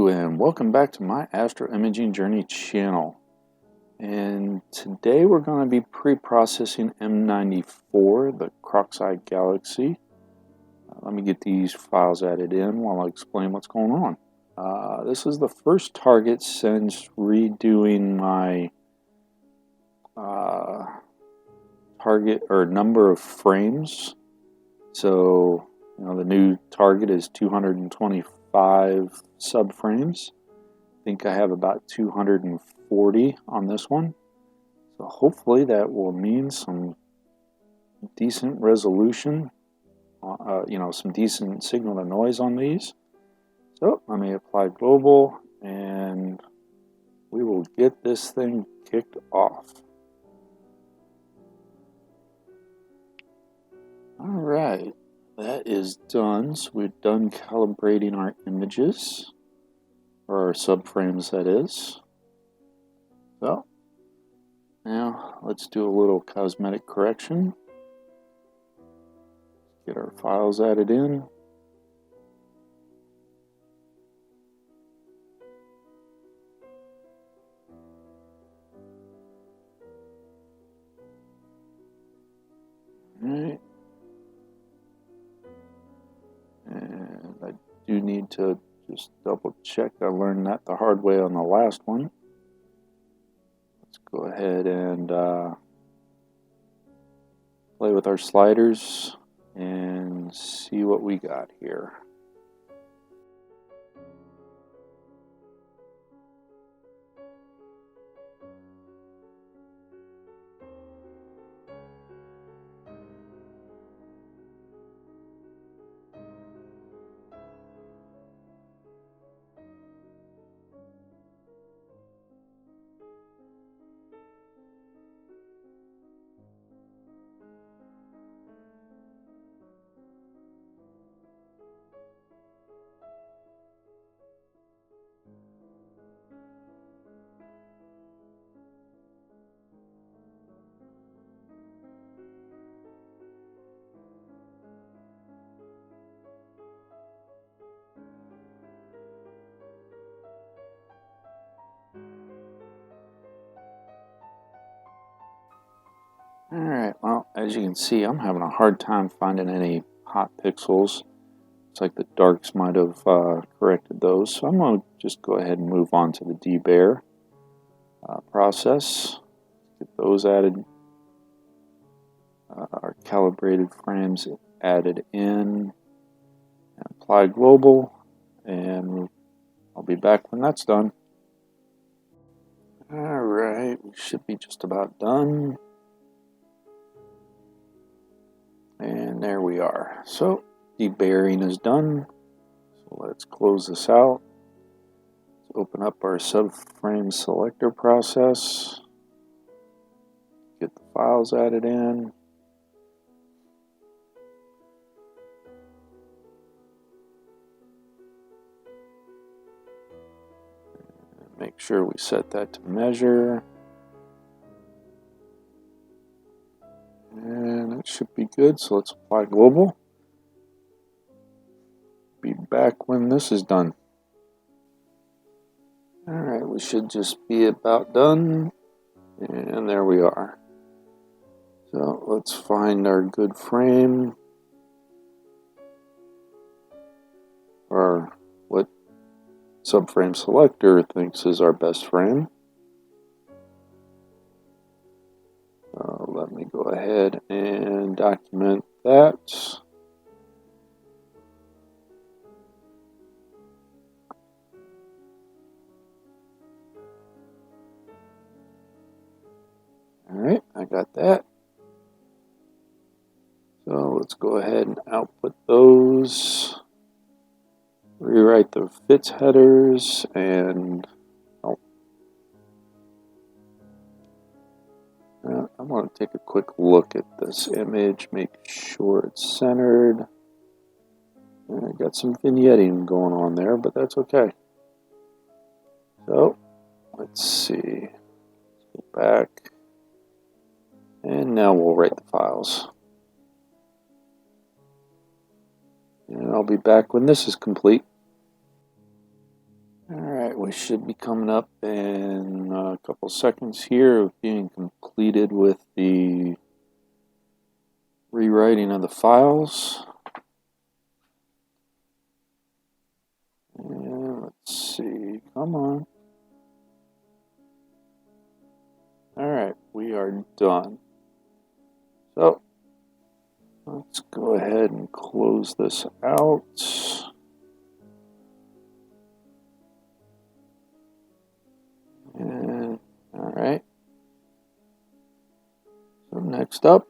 Hello and welcome back to my Astro Imaging Journey channel. And today we're going to be pre-processing M94 the Crocs Eye Galaxy. Let me get these files added in while I explain what's going on. This is the first target since redoing my target or number of frames. So the new target is 225 subframes. I think I have about 240 on this one. So hopefully that will mean some decent resolution, some decent signal to noise on these. So let me apply global and we will get this thing kicked off. All right. That is done, so we're done calibrating our images, or our subframes that is. So, now let's do a little cosmetic correction. Get our files added in. All right. And I do need to just double check. I learned that the hard way on the last one. Let's go ahead and play with our sliders and see what we got here. Alright, well, as you can see, I'm having a hard time finding any hot pixels. It's like the darks might have corrected those. So I'm going to just go ahead and move on to the debar process. Get those added. Our calibrated frames added in. Apply global. And I'll be back when that's done. Alright, we should be just about done. And there we are. So debarring is done. So let's close this out. Let's open up our subframe selector process. Get the files added in. Make sure we set that to measure. And it should be good, so let's apply global. Be back when this is done. Alright, we should just be about done. And there we are. So let's find our good frame. Or what subframe selector thinks is our best frame. Let me go ahead and document that. Alright, I got that. So let's go ahead and output those. Rewrite the fits headers and I want to take a quick look at this image, make sure it's centered. I got some vignetting going on there, but that's okay. So, let's see. Let's go back. And now we'll write the files. And I'll be back when this is complete. All we should be coming up in a couple seconds here of being completed with the rewriting of the files. And let's see, come on. Alright, we are done. So, let's go ahead and close this out. And, alright. So next up,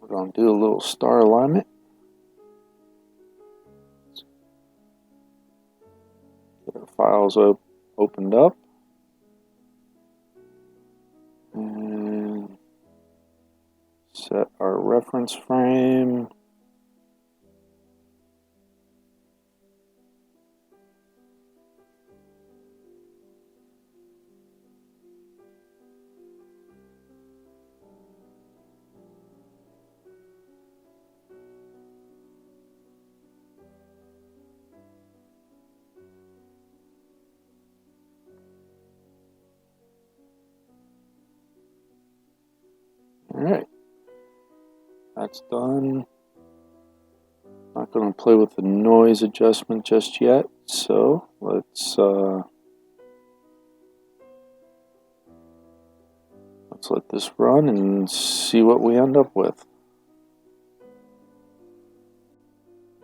we're going to do a little star alignment. Get our files opened up. And set our reference frame. Alright, that's done. Not going to play with the noise adjustment just yet, so let's let this run and see what we end up with.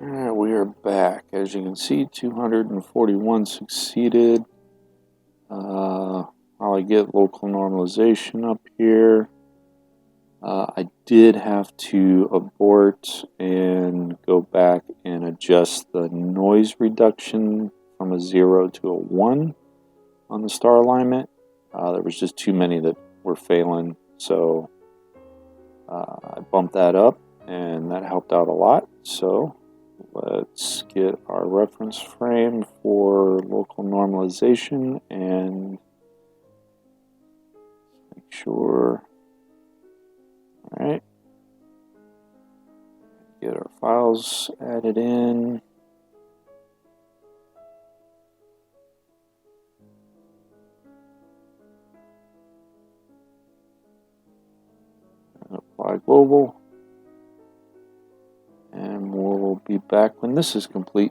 Alright, we are back. As you can see, 241 succeeded. I'll get local normalization up here. I did have to abort and go back and adjust the noise reduction from a 0 to a 1 on the star alignment. There was just too many that were failing, so I bumped that up, and that helped out a lot. So let's get our reference frame for local normalization and make sure. Alright, get our files added in. And apply global. And we'll be back when this is complete.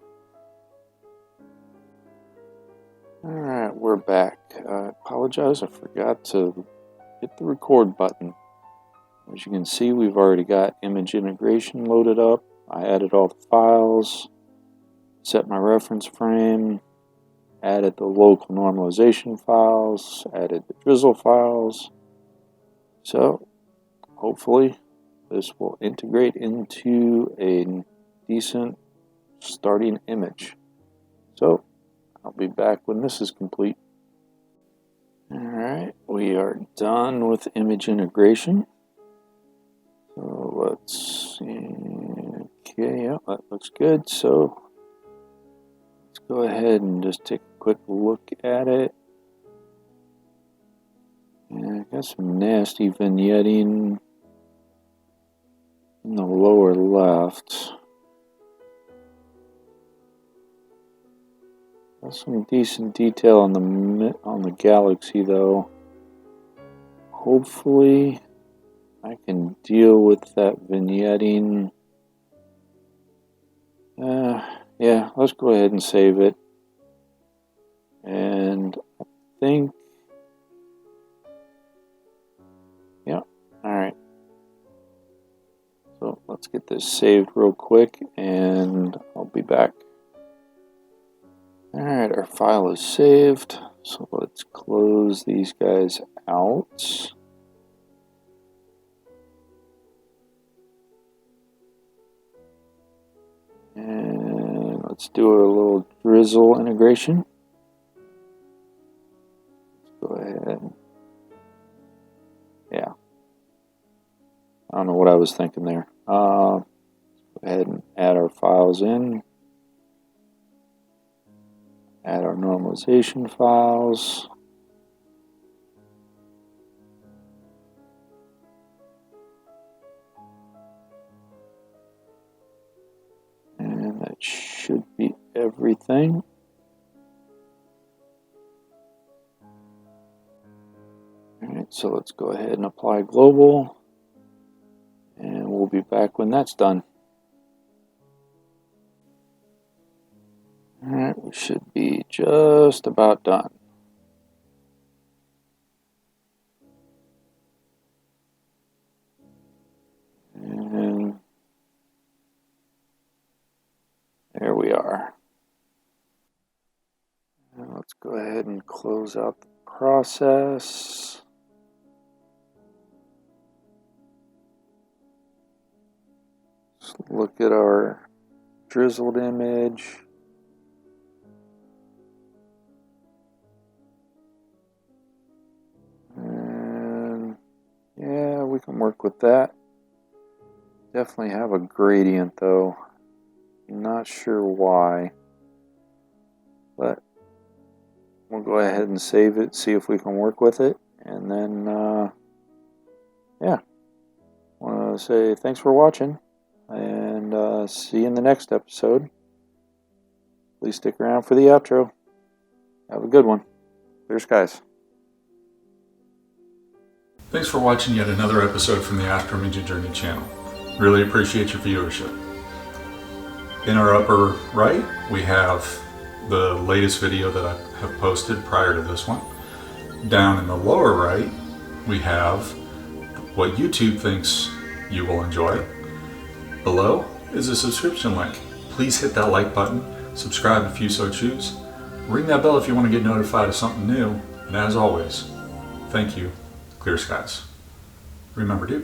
Alright, we're back. I apologize, I forgot to hit the record button. As you can see, we've already got image integration loaded up. I added all the files, set my reference frame, added the local normalization files, added the drizzle files. So, hopefully, this will integrate into a decent starting image. So, I'll be back when this is complete. Alright, we are done with image integration. So let's see. Okay, yeah, that looks good. So let's go ahead and just take a quick look at it. And I got some nasty vignetting in the lower left. Got some decent detail on the Galaxy though. Hopefully I can deal with that vignetting. Yeah, let's go ahead and save it. And I think, yeah, alright. So let's get this saved real quick and I'll be back. Alright, our file is saved. So let's close these guys out. And let's do a little drizzle integration. Let's go ahead. Yeah. I don't know what I was thinking there. Let's go ahead and add our files in. Add our normalization files. And that should be everything. Alright, so let's go ahead and apply global, and we'll be back when that's done. Alright, we should be just about done. And there we are. And let's go ahead and close out the process. Let's look at our drizzled image. And yeah, we can work with that. Definitely have a gradient though. Not sure why, but we'll go ahead and save it, see if we can work with it, and then yeah, I want to say thanks for watching, and see you in the next episode. Please stick around for the outro. Have a good one. Clear skies. Thanks for watching yet another episode from the Astromedia Journey channel. Really appreciate your viewership. In our upper right, we have the latest video that I have posted prior to this one. Down in the lower right, we have what YouTube thinks you will enjoy. Below is a subscription link. Please hit that like button, subscribe if you so choose, ring that bell if you want to get notified of something new, and as always, thank you, clear skies. Remember to